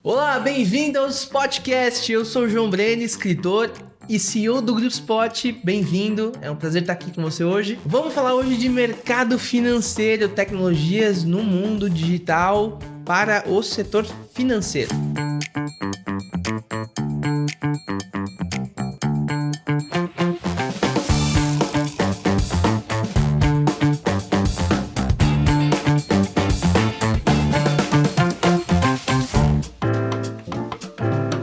Olá, bem-vindo aos podcasts. Eu sou o João Breno, escritor e CEO do Grupo Spot. Bem-vindo, é um prazer estar aqui com você hoje. Vamos falar hoje de mercado financeiro, tecnologias no mundo digital para o setor financeiro.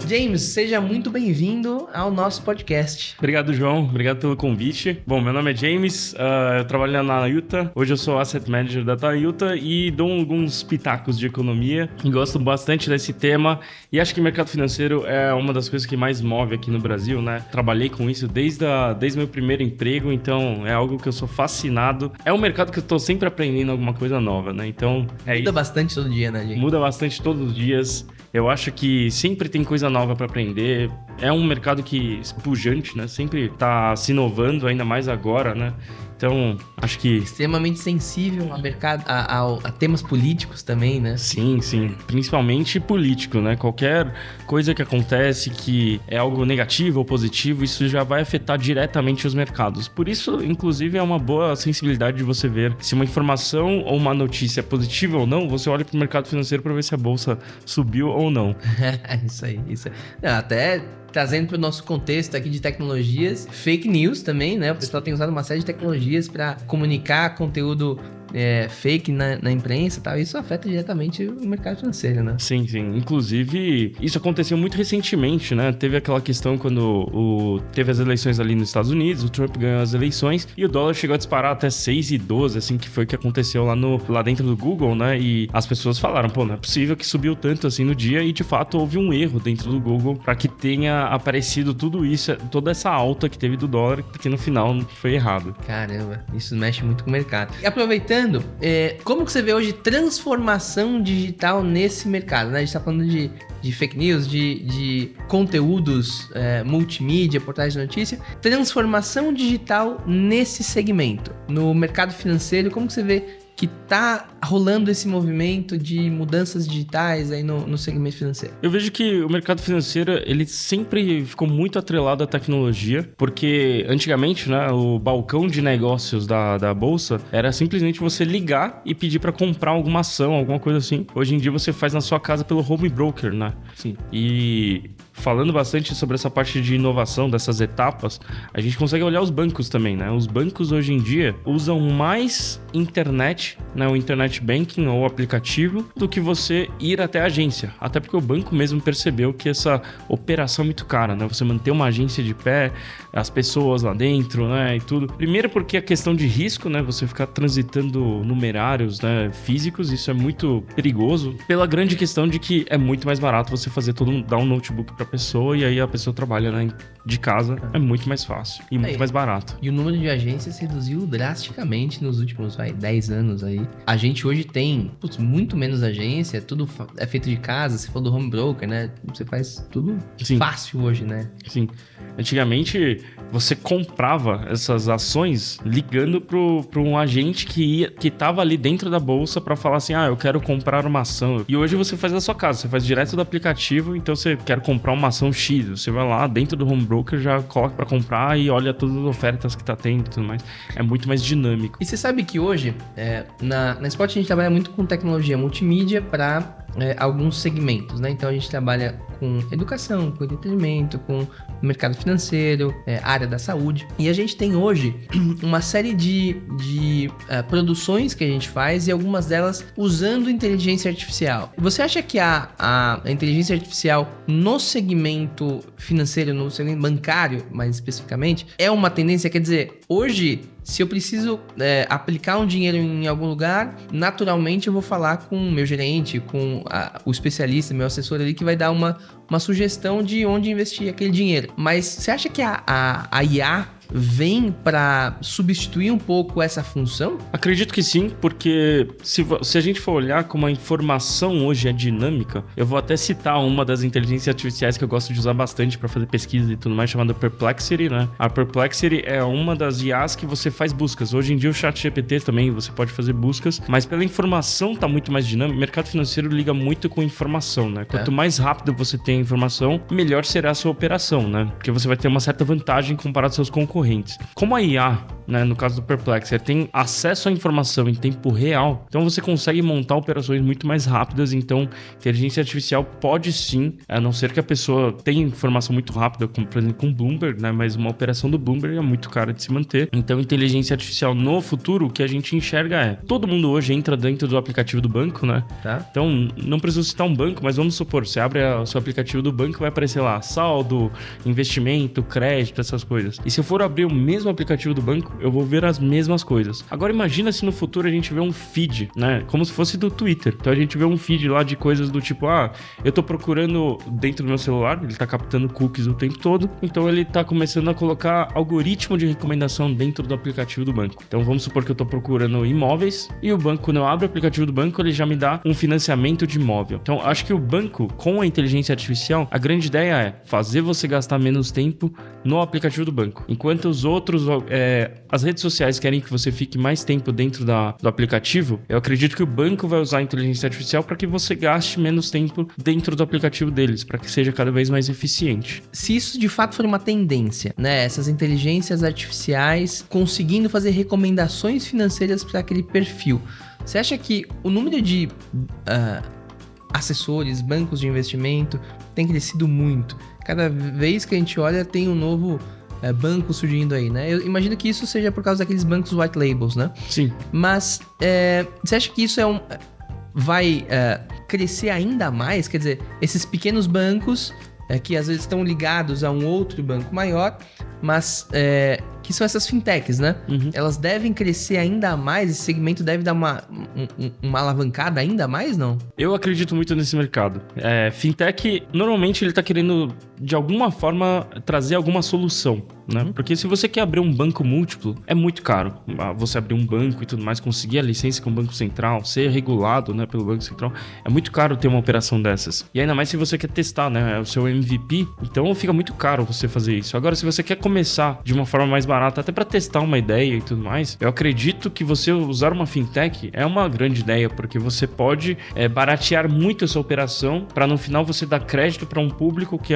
James, seja muito bem-vindo ao nosso podcast. Obrigado, João. Obrigado pelo convite. Bom, meu nome é James, eu trabalho na Nayuta. Hoje eu sou Asset Manager da Nayuta e dou alguns pitacos de economia. Gosto bastante desse tema e acho que o mercado financeiro é uma das coisas que mais move aqui no Brasil, né? Trabalhei com isso desde meu primeiro emprego, então é algo que eu sou fascinado. É um mercado que eu tô sempre aprendendo alguma coisa nova, né? Então, Muda bastante todo dia, né, gente? Muda bastante todos os dias. Eu acho que sempre tem coisa nova para aprender. É um mercado que pujante, né? Sempre tá se inovando, ainda mais agora, né? Então, acho que... extremamente sensível a mercado, a temas políticos também, né? Sim. Principalmente político, né? Qualquer coisa que acontece que é algo negativo ou positivo, isso já vai afetar diretamente os mercados. Por isso, inclusive, é uma boa sensibilidade de você ver se uma informação ou uma notícia é positiva ou não, você olha para o mercado financeiro para ver se a bolsa subiu ou não. Isso aí. Não, até... trazendo para o nosso contexto aqui de tecnologias, fake news também, né? O pessoal tem usado uma série de tecnologias para comunicar conteúdo fake na imprensa e tal. Isso afeta diretamente o mercado financeiro, né? Sim. Inclusive, isso aconteceu muito recentemente, né? Teve aquela questão quando teve as eleições ali nos Estados Unidos, o Trump ganhou as eleições e o dólar chegou a disparar até 6,12, assim, que foi o que aconteceu lá dentro do Google, né? E as pessoas falaram, pô, não é possível que subiu tanto assim no dia e, de fato, houve um erro dentro do Google para que tenha aparecido tudo isso, toda essa alta que teve do dólar, que no final foi errado. Caramba, isso mexe muito com o mercado. E aproveitando, como que você vê hoje transformação digital nesse mercado, né? A gente tá falando de fake news, de conteúdos multimídia, portais de notícia. Transformação digital nesse segmento. No mercado financeiro, como que você vê que tá rolando esse movimento de mudanças digitais aí no segmento financeiro? Eu vejo que o mercado financeiro, ele sempre ficou muito atrelado à tecnologia, porque antigamente, né, o balcão de negócios da bolsa era simplesmente você ligar e pedir para comprar alguma ação, alguma coisa assim. Hoje em dia você faz na sua casa pelo home broker, né? Sim. E falando bastante sobre essa parte de inovação, dessas etapas, a gente consegue olhar os bancos também, né? Os bancos hoje em dia usam mais internet, né? O internet banking ou aplicativo, do que você ir até a agência. Até porque o banco mesmo percebeu que essa operação é muito cara, né? Você manter uma agência de pé, as pessoas lá dentro, né? E tudo. Primeiro porque a questão de risco, né? Você ficar transitando numerários, né? Físicos, isso é muito perigoso. Pela grande questão de que é muito mais barato você fazer dar um notebook pra pessoa e aí a pessoa trabalha, né, de casa, é muito mais fácil e muito mais barato. E o número de agências reduziu drasticamente nos últimos 10 anos aí. A gente hoje tem muito menos agência, tudo é feito de casa, se for do home broker, né? Você faz tudo fácil hoje, né? Sim. Antigamente, você comprava essas ações ligando para um agente que tava ali dentro da bolsa para falar assim, eu quero comprar uma ação. E hoje você faz na sua casa, você faz direto do aplicativo, então você quer comprar uma ação X, você vai lá dentro do home broker, já coloca para comprar e olha todas as ofertas que tá tendo e tudo mais. É muito mais dinâmico. E você sabe que hoje, na Spot a gente trabalha muito com tecnologia multimídia para alguns segmentos, né? Então a gente trabalha com educação, com entretenimento, com mercado financeiro, área da saúde. E a gente tem hoje uma série de produções que a gente faz e algumas delas usando inteligência artificial. Você acha que a inteligência artificial no segmento financeiro, no segmento bancário, mais especificamente, é uma tendência? Quer dizer, hoje, se eu preciso aplicar um dinheiro em algum lugar, naturalmente eu vou falar com o meu gerente, com o especialista, meu assessor ali, que vai dar uma sugestão de onde investir aquele dinheiro. Mas você acha que a IA vem para substituir um pouco essa função? Acredito que sim, porque se a gente for olhar como a informação hoje é dinâmica, eu vou até citar uma das inteligências artificiais que eu gosto de usar bastante para fazer pesquisa e tudo mais, chamada Perplexity, né? A Perplexity é uma das IAs que você faz buscas. Hoje em dia o ChatGPT também você pode fazer buscas, mas pela informação tá muito mais dinâmico. O mercado financeiro liga muito com informação, né? Quanto mais rápido você tem a informação, melhor será a sua operação, né? Porque você vai ter uma certa vantagem comparado aos seus concorrentes. Como a IA, né, no caso do Perplexity, tem acesso à informação em tempo real, então você consegue montar operações muito mais rápidas. Então, inteligência artificial pode sim, a não ser que a pessoa tenha informação muito rápida, como por exemplo com o Bloomberg, né? Mas uma operação do Bloomberg é muito cara de se manter. Então, inteligência artificial no futuro, o que a gente enxerga é, todo mundo hoje entra dentro do aplicativo do banco, né? Então, não preciso citar um banco, mas vamos supor, você abre o seu aplicativo do banco, vai aparecer lá saldo, investimento, crédito, essas coisas. E se eu for abrir o mesmo aplicativo do banco, eu vou ver as mesmas coisas. Agora imagina se no futuro a gente vê um feed, né? Como se fosse do Twitter. Então a gente vê um feed lá de coisas do tipo, eu tô procurando dentro do meu celular, ele tá captando cookies o tempo todo, então ele tá começando a colocar algoritmo de recomendação dentro do aplicativo do banco. Então vamos supor que eu tô procurando imóveis e o banco, quando eu abro o aplicativo do banco, ele já me dá um financiamento de imóvel. Então acho que o banco, com a inteligência artificial, a grande ideia é fazer você gastar menos tempo no aplicativo do banco. Enquanto os outros, as redes sociais querem que você fique mais tempo dentro do aplicativo, eu acredito que o banco vai usar a inteligência artificial para que você gaste menos tempo dentro do aplicativo deles, para que seja cada vez mais eficiente. Se isso de fato for uma tendência, né, essas inteligências artificiais conseguindo fazer recomendações financeiras para aquele perfil, você acha que o número de assessores, bancos de investimento tem crescido muito? Cada vez que a gente olha tem um novo banco surgindo aí, né? Eu imagino que isso seja por causa daqueles bancos white labels, né? Sim. Mas você acha que isso vai crescer ainda mais? Quer dizer, esses pequenos bancos que às vezes estão ligados a um outro banco maior, mas que são essas fintechs, né? Uhum. Elas devem crescer ainda mais? Esse segmento deve dar uma alavancada ainda mais, não? Eu acredito muito nesse mercado. Fintech, normalmente ele tá querendo, de alguma forma, trazer alguma solução, né? Uhum. Porque se você quer abrir um banco múltiplo, é muito caro. Você abrir um banco e tudo mais, conseguir a licença com o Banco Central, ser regulado, né, pelo Banco Central, é muito caro ter uma operação dessas. E ainda mais se você quer testar, né, o seu MVP, então fica muito caro você fazer isso. Agora, se você quer começar de uma forma mais barata, até para testar uma ideia e tudo mais, eu acredito que você usar uma fintech é uma grande ideia, porque você pode baratear muito essa operação para no final você dar crédito para um público que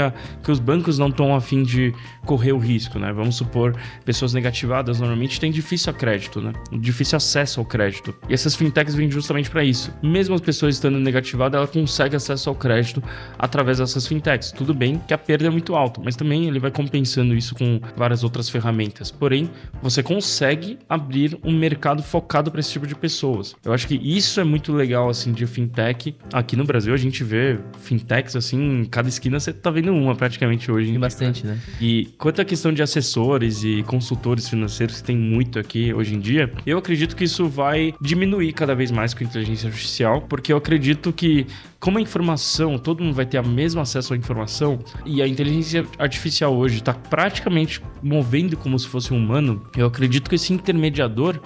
os bancos não estão a fim de correr o risco, né? Vamos supor, pessoas negativadas normalmente têm difícil crédito, né? Difícil acesso ao crédito. E essas fintechs vêm justamente para isso. Mesmo as pessoas estando negativadas, ela consegue acesso ao crédito através dessas fintechs. Tudo bem que a perda é muito alta, mas também ele vai compensando isso com várias outras ferramentas. Porém, você consegue abrir um mercado focado para esse tipo de pessoas. Eu acho que isso é muito legal, assim, de fintech. Aqui no Brasil, a gente vê fintechs, assim, em cada esquina você tá vendo uma praticamente hoje. Tem bastante, né? E quanto à questão de assessores e consultores financeiros, que tem muito aqui hoje em dia, eu acredito que isso vai diminuir cada vez mais com a inteligência artificial, porque eu acredito que, como a informação, todo mundo vai ter o mesmo acesso à informação, e a inteligência artificial hoje está praticamente movendo como se fosse um humano, eu acredito que esse intermediador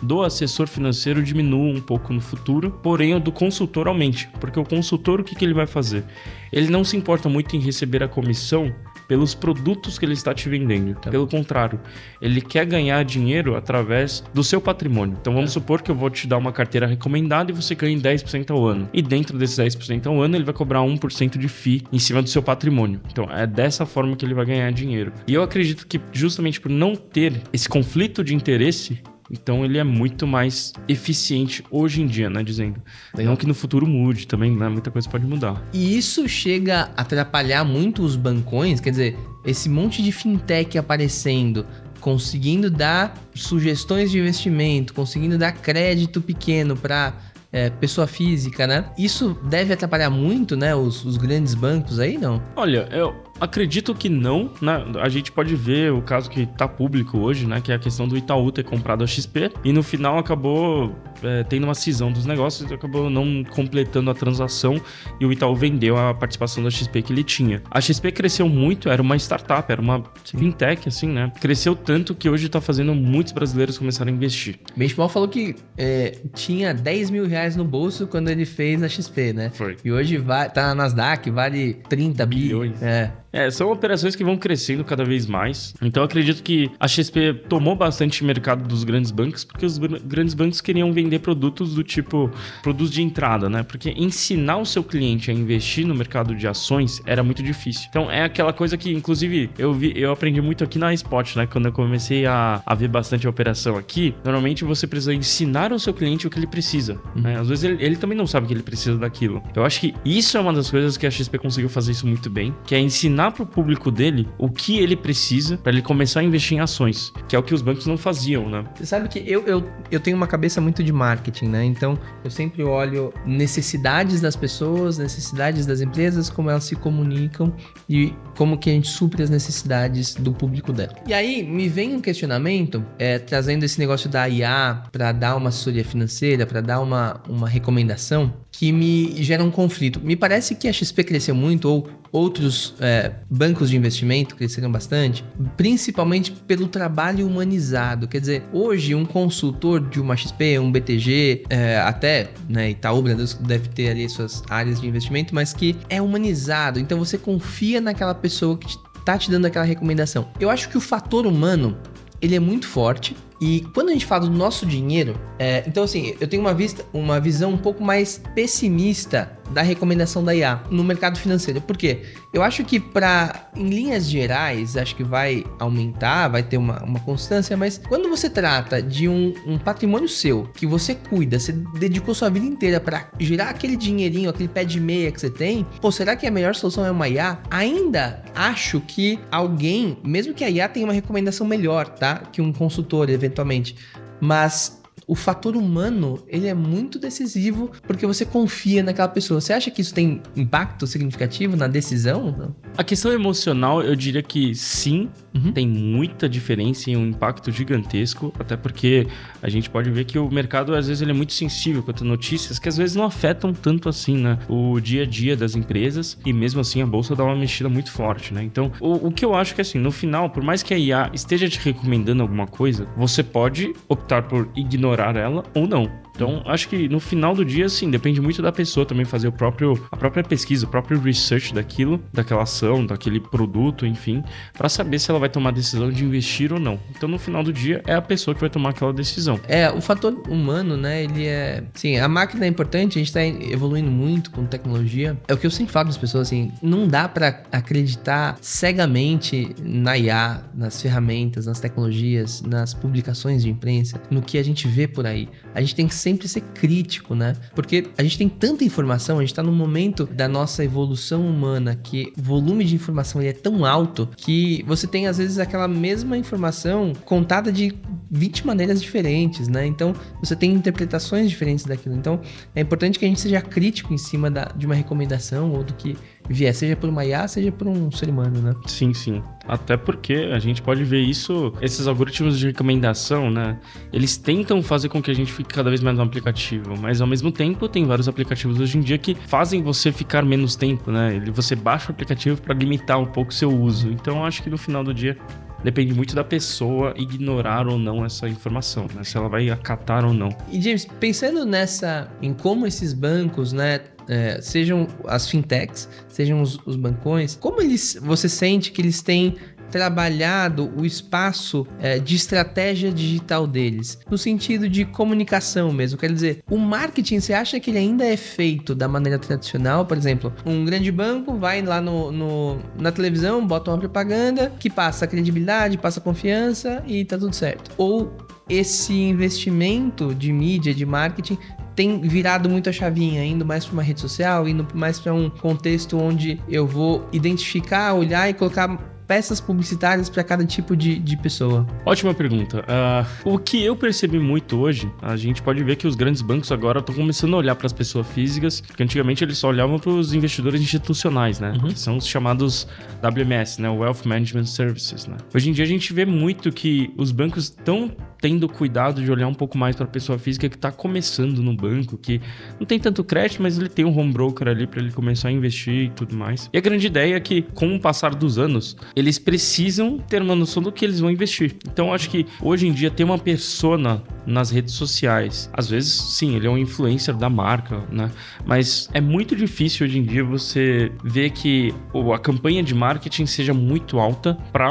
do assessor financeiro diminua um pouco no futuro, porém o do consultor aumente, porque o consultor, o que ele vai fazer? Ele não se importa muito em receber a comissão pelos produtos que ele está te vendendo. Pelo contrário, ele quer ganhar dinheiro através do seu patrimônio. Então vamos supor que eu vou te dar uma carteira recomendada e você ganha 10% ao ano. E dentro desses 10% ao ano, ele vai cobrar 1% de FII em cima do seu patrimônio. Então é dessa forma que ele vai ganhar dinheiro. E eu acredito que justamente por não ter esse conflito de interesse, então ele é muito mais eficiente hoje em dia, né? Dizendo. Não que no futuro mude também, né? Muita coisa pode mudar. E isso chega a atrapalhar muito os bancões? Quer dizer, esse monte de fintech aparecendo, conseguindo dar sugestões de investimento, conseguindo dar crédito pequeno para pessoa física, né? Isso deve atrapalhar muito, né? Os grandes bancos aí, não? Olha, Acredito que não, né? A gente pode ver o caso que tá público hoje, né? Que é a questão do Itaú ter comprado a XP e no final acabou tendo uma cisão dos negócios e acabou não completando a transação e o Itaú vendeu a participação da XP que ele tinha. A XP cresceu muito, era uma startup, era uma fintech, assim, né? Cresceu tanto que hoje tá fazendo muitos brasileiros começarem a investir. Benchimol falou que tinha 10 mil reais no bolso quando ele fez a XP, né? Foi. E hoje tá na Nasdaq, vale 30 bilhões. São operações que vão crescendo cada vez mais. Então eu acredito que a XP tomou bastante mercado dos grandes bancos, porque os grandes bancos queriam vender produtos do tipo, produtos de entrada, né? Porque ensinar o seu cliente a investir no mercado de ações era muito difícil. Então é aquela coisa que, inclusive, eu aprendi muito aqui na Spot, né? Quando eu comecei a ver bastante a operação aqui, normalmente você precisa ensinar ao seu cliente o que ele precisa, né? Às vezes ele também não sabe que ele precisa daquilo. Eu acho que isso é uma das coisas que a XP conseguiu fazer isso muito bem, que é ensinar para o público dele o que ele precisa para ele começar a investir em ações, que é o que os bancos não faziam, né? Você sabe que eu tenho uma cabeça muito de marketing, né? Então, eu sempre olho necessidades das pessoas, necessidades das empresas, como elas se comunicam e como que a gente supre as necessidades do público dela. E aí, me vem um questionamento, trazendo esse negócio da IA para dar uma assessoria financeira, para dar uma recomendação, que me gera um conflito. Me parece que a XP cresceu muito, ou outros bancos de investimento cresceram bastante, principalmente pelo trabalho humanizado. Quer dizer, hoje um consultor de uma XP, um BTG, até, né, Itaú Bradesco deve ter ali suas áreas de investimento, mas que é humanizado. Então você confia naquela pessoa que tá te dando aquela recomendação. Eu acho que o fator humano, ele é muito forte. E quando a gente fala do nosso dinheiro, então assim, eu tenho uma visão um pouco mais pessimista da recomendação da IA no mercado financeiro. Por quê? Eu acho que em linhas gerais, acho que vai aumentar, vai ter uma constância, mas quando você trata de um patrimônio seu, que você cuida, você dedicou sua vida inteira para gerar aquele dinheirinho, aquele pé de meia que você tem, será que a melhor solução é uma IA? Ainda acho que alguém, mesmo que a IA tenha uma recomendação melhor, tá? Que um consultor, eventualmente, mas o fator humano, ele é muito decisivo porque você confia naquela pessoa. Você acha que isso tem impacto significativo na decisão? Não? A questão emocional, eu diria que sim, tem muita diferença e um impacto gigantesco, até porque a gente pode ver que o mercado, às vezes, ele é muito sensível quanto a notícias que às vezes não afetam tanto assim, né, o dia a dia das empresas, e mesmo assim a bolsa dá uma mexida muito forte, né? Então, o que eu acho que, assim, no final, por mais que a IA esteja te recomendando alguma coisa, você pode optar por ignorar ela ou não. Então, acho que no final do dia, sim, depende muito da pessoa também fazer a própria pesquisa, o próprio research daquela ação, daquele produto, enfim, para saber se ela vai tomar a decisão de investir ou não. Então, no final do dia, é a pessoa que vai tomar aquela decisão. O fator humano, né, ele é... Sim, a máquina é importante, a gente tá evoluindo muito com tecnologia. É o que eu sempre falo para as pessoas, assim, não dá para acreditar cegamente na IA, nas ferramentas, nas tecnologias, nas publicações de imprensa, no que a gente vê por aí. A gente tem que sempre ser crítico, né? Porque a gente tem tanta informação, a gente tá num momento da nossa evolução humana que o volume de informação ele é tão alto que você tem, às vezes, aquela mesma informação contada de 20 maneiras diferentes, né? Então, você tem interpretações diferentes daquilo. Então, é importante que a gente seja crítico em cima de uma recomendação ou do que vier, seja por uma IA, seja por um ser humano, né? Sim, sim. Até porque a gente pode ver isso, esses algoritmos de recomendação, né? Eles tentam fazer com que a gente fique cada vez mais no aplicativo, mas ao mesmo tempo tem vários aplicativos hoje em dia que fazem você ficar menos tempo, né? Você baixa o aplicativo para limitar um pouco o seu uso. Então, eu acho que no final do dia depende muito da pessoa ignorar ou não essa informação, né? Se ela vai acatar ou não. E, James, pensando em como esses bancos, né, sejam as fintechs, sejam os bancões, como você sente que eles têm trabalhado o espaço de estratégia digital deles, no sentido de comunicação mesmo? Quer dizer, o marketing, você acha que ele ainda é feito da maneira tradicional? Por exemplo, um grande banco vai lá na televisão, bota uma propaganda que passa credibilidade, passa confiança e tá tudo certo. Ou esse investimento de mídia, de marketing, tem virado muito a chavinha, indo mais para uma rede social, indo mais para um contexto onde eu vou identificar, olhar e colocar peças publicitárias para cada tipo de pessoa? Ótima pergunta. O que eu percebi muito hoje, a gente pode ver que os grandes bancos agora estão começando a olhar para as pessoas físicas, porque antigamente eles só olhavam para os investidores institucionais, né? Que são os chamados WMS, né? Wealth Management Services, né? Hoje em dia a gente vê muito que os bancos estão tendo cuidado de olhar um pouco mais para a pessoa física que está começando no banco, que não tem tanto crédito, mas ele tem um home broker ali para ele começar a investir e tudo mais. E a grande ideia é que, com o passar dos anos, eles precisam ter uma noção do que eles vão investir. Então, acho que hoje em dia tem uma persona nas redes sociais. Às vezes, sim, ele é um influencer da marca, né? Mas é muito difícil hoje em dia você ver que a campanha de marketing seja muito alta para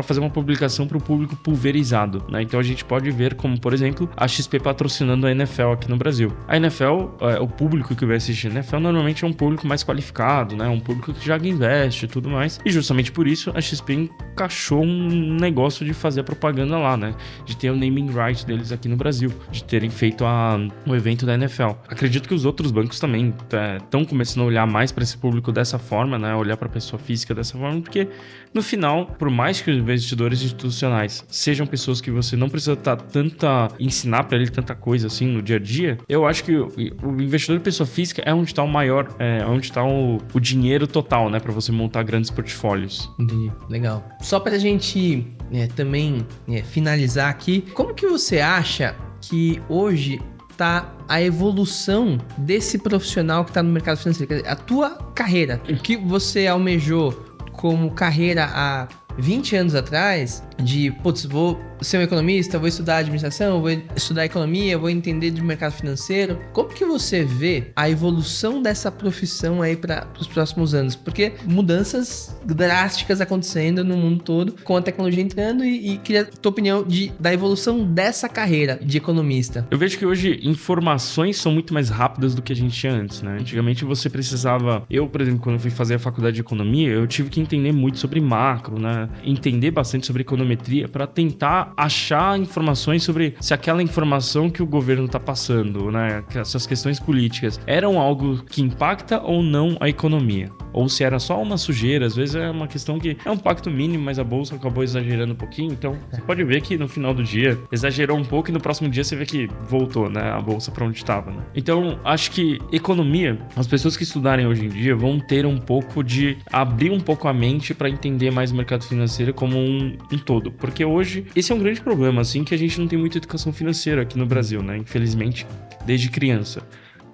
fazer uma publicação para o público pulverizado, né? Então a gente pode ver como, por exemplo, a XP patrocinando a NFL aqui no Brasil. A NFL, o público que vai assistir a NFL normalmente é um público mais qualificado, né? Um público que já investe e tudo mais. E justamente por isso a XP encaixou um negócio de fazer a propaganda lá, né? De ter o naming right deles aqui no Brasil, de terem feito o evento da NFL. Acredito que os outros bancos também estão começando a olhar mais para esse público dessa forma, né? Olhar para a pessoa física dessa forma, porque no final, por mais que os investidores institucionais sejam pessoas que você não precisa ensinar para ele tanta coisa assim no dia a dia, eu acho que o investidor de pessoa física é onde está onde está o dinheiro total, né? Para você montar grandes portfólios. Entendi. Legal. Só para a gente também finalizar aqui, como que você acha que hoje tá a evolução desse profissional que está no mercado financeiro? Quer dizer, a tua carreira, o que você almejou como carreira há 20 anos atrás, vou ser um economista, vou estudar administração, vou estudar economia, vou entender do mercado financeiro. Como que você vê a evolução dessa profissão aí para os próximos anos? Porque mudanças drásticas acontecendo no mundo todo, com a tecnologia entrando, e queria a tua opinião da evolução dessa carreira de economista. Eu vejo que hoje informações são muito mais rápidas do que a gente tinha antes, né? Antigamente você precisava... Eu, por exemplo, quando eu fui fazer a faculdade de economia, eu tive que entender muito sobre macro, né? Entender bastante sobre econometria para tentar achar informações sobre se aquela informação que o governo está passando, né, que essas questões políticas, eram algo que impacta ou não a economia. Ou se era só uma sujeira, às vezes é uma questão que é um impacto mínimo, mas a bolsa acabou exagerando um pouquinho, então você pode ver que no final do dia exagerou um pouco e no próximo dia você vê que voltou, né, a bolsa para onde estava, né? Então, acho que economia, as pessoas que estudarem hoje em dia vão ter um pouco de abrir um pouco a mente para entender mais o mercado financeiro como um todo, porque hoje esse é um grande problema, assim, que a gente não tem muita educação financeira aqui no Brasil, né, infelizmente, desde criança.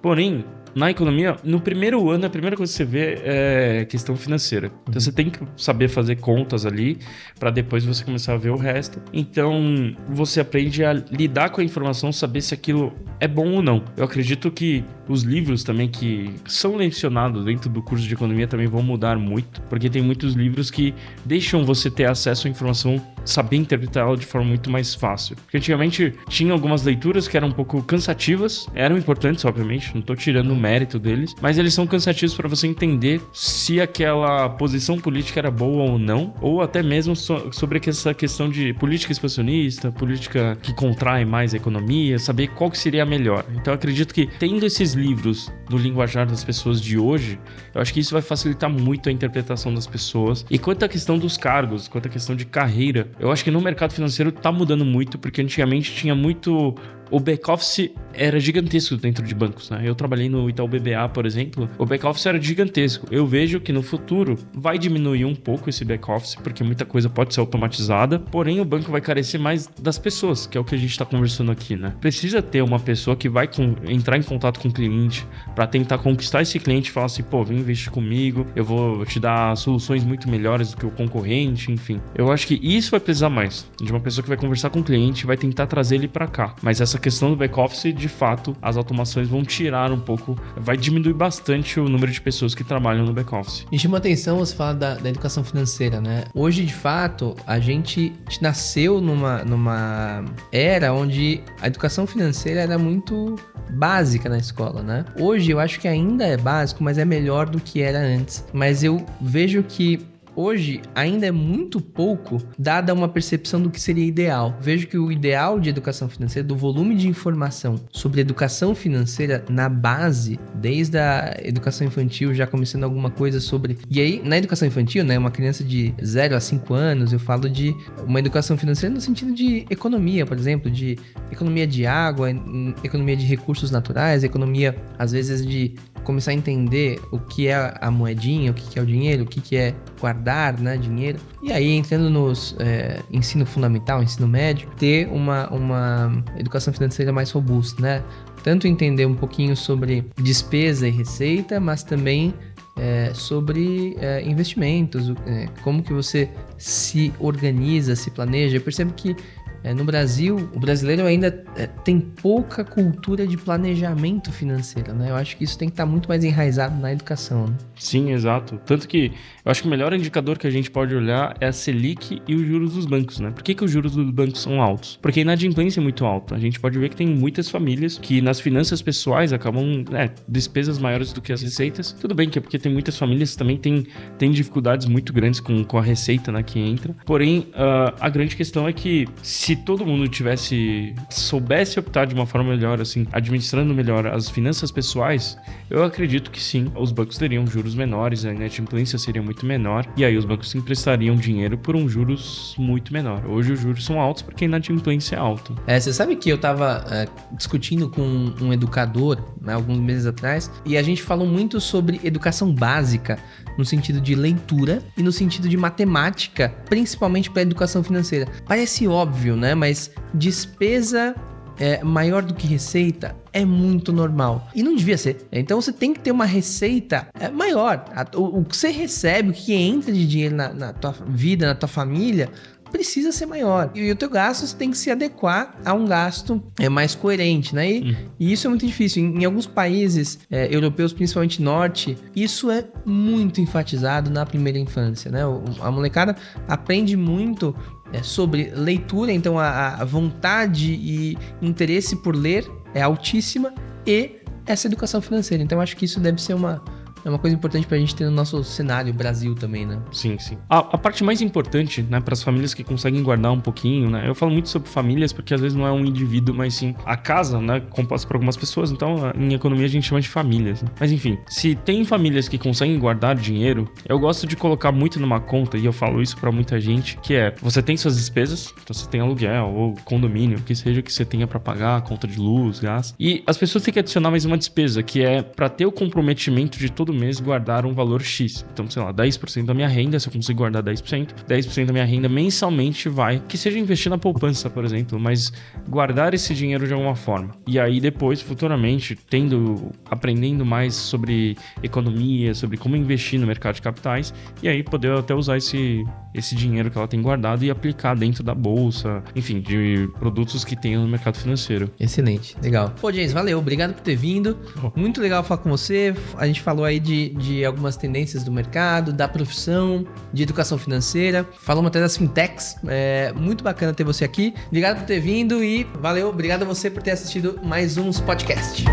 Porém, na economia, no primeiro ano, a primeira coisa que você vê é questão financeira. Então, você tem que saber fazer contas ali para depois você começar a ver o resto. Então, você aprende a lidar com a informação, saber se aquilo é bom ou não. Eu acredito que os livros também que são lecionados dentro do curso de economia também vão mudar muito, porque tem muitos livros que deixam você ter acesso à informação, saber interpretar ela de forma muito mais fácil. Porque antigamente tinha algumas leituras que eram um pouco cansativas, eram importantes, obviamente, não estou tirando o mérito deles, mas eles são cansativos para você entender se aquela posição política era boa ou não, ou até mesmo sobre essa questão de política expansionista, política que contrai mais a economia, saber qual que seria a melhor. Então eu acredito que tendo esses livros no linguajar das pessoas de hoje, eu acho que isso vai facilitar muito a interpretação das pessoas. E quanto à questão dos cargos, quanto à questão de carreira, eu acho que no mercado financeiro tá mudando muito, porque antigamente tinha muito... O back-office era gigantesco dentro de bancos, né? Eu trabalhei no Itaú BBA, por exemplo. O back-office era gigantesco. Eu vejo que no futuro vai diminuir um pouco esse back-office, porque muita coisa pode ser automatizada. Porém, o banco vai carecer mais das pessoas, que é o que a gente está conversando aqui, né? Precisa ter uma pessoa que vai entrar em contato com o cliente para tentar conquistar esse cliente e falar assim, pô, vem investir comigo, eu vou te dar soluções muito melhores do que o concorrente, enfim. Eu acho que isso vai precisar mais de uma pessoa que vai conversar com o cliente e vai tentar trazer ele para cá. Mas essa questão do back-office, de fato, as automações vão tirar um pouco, vai diminuir bastante o número de pessoas que trabalham no back-office. Me chama atenção você falar da educação financeira, né? Hoje, de fato, a gente nasceu numa era onde a educação financeira era muito básica na escola, né? Hoje eu acho que ainda é básico, mas é melhor do que era antes. Mas eu vejo que hoje ainda é muito pouco dada uma percepção do que seria ideal. Vejo que o ideal de educação financeira, do volume de informação sobre educação financeira na base, desde a educação infantil, já começando alguma coisa sobre... E aí, na educação infantil, né, uma criança de 0 a 5 anos, eu falo de uma educação financeira no sentido de economia, por exemplo, de economia de água, economia de recursos naturais, economia, às vezes, de começar a entender o que é a moedinha, o que é o dinheiro, o que é guardar, né, dinheiro. E aí, entrando nos ensino fundamental, ensino médio, ter uma educação financeira mais robusta, né? Tanto entender um pouquinho sobre despesa e receita, mas também sobre investimentos, como que você se organiza, se planeja. Eu percebo que no Brasil, o brasileiro ainda tem pouca cultura de planejamento financeiro, né? Eu acho que isso tem que estar muito mais enraizado na educação, né? Sim, exato. Tanto que eu acho que o melhor indicador que a gente pode olhar é a Selic e os juros dos bancos, né? Por que os juros dos bancos são altos? Porque a inadimplência é muito alta. A gente pode ver que tem muitas famílias que nas finanças pessoais acabam despesas maiores do que as receitas. Tudo bem que é porque tem muitas famílias que também têm dificuldades muito grandes com a receita, né, que entra. Porém, a grande questão é que se todo mundo soubesse optar de uma forma melhor, assim, administrando melhor as finanças pessoais, eu acredito que sim, os bancos teriam juros menores, a inadimplência seria muito menor, e aí os bancos emprestariam dinheiro por um juros muito menor. Hoje os juros são altos porque a inadimplência é alta. Você sabe que eu estava discutindo com um educador, né, alguns meses atrás, e a gente falou muito sobre educação básica, no sentido de leitura e no sentido de matemática, principalmente para a educação financeira. Parece óbvio, né? Mas despesa maior do que receita é muito normal. E não devia ser. Então você tem que ter uma receita maior. O que você recebe, o que entra de dinheiro na tua vida, na tua família, precisa ser maior. E o teu gasto você tem que se adequar a um gasto mais coerente, né? E isso é muito difícil. Em alguns países europeus, principalmente norte, isso é muito enfatizado na primeira infância, né? A molecada aprende muito sobre leitura, então a vontade e interesse por ler é altíssima, e essa educação financeira. Então eu acho que isso deve ser uma coisa importante pra gente ter no nosso cenário Brasil também, né? Sim, sim. A parte mais importante, né, para as famílias que conseguem guardar um pouquinho, né? Eu falo muito sobre famílias porque às vezes não é um indivíduo, mas sim a casa, né, composta por algumas pessoas. Então, em economia a gente chama de famílias, né? Mas enfim, se tem famílias que conseguem guardar dinheiro, eu gosto de colocar muito numa conta, e eu falo isso pra muita gente, que você tem suas despesas, então você tem aluguel ou condomínio, que seja que você tenha pra pagar, conta de luz, gás. E as pessoas têm que adicionar mais uma despesa, que é pra ter o comprometimento de todo mês guardar um valor X. Então, sei lá, 10% da minha renda, se eu conseguir guardar 10% da minha renda mensalmente vai, que seja investir na poupança, por exemplo, mas guardar esse dinheiro de alguma forma. E aí depois, futuramente, aprendendo mais sobre economia, sobre como investir no mercado de capitais, e aí poder até usar esse dinheiro que ela tem guardado e aplicar dentro da bolsa, enfim, de produtos que tem no mercado financeiro. Excelente, legal. Pô, James, valeu, obrigado por ter vindo. Muito legal falar com você. A gente falou aí de algumas tendências do mercado, da profissão, de educação financeira. Falamos até das fintechs. Muito bacana ter você aqui. Obrigado por ter vindo e valeu, obrigado a você por ter assistido mais uns podcasts.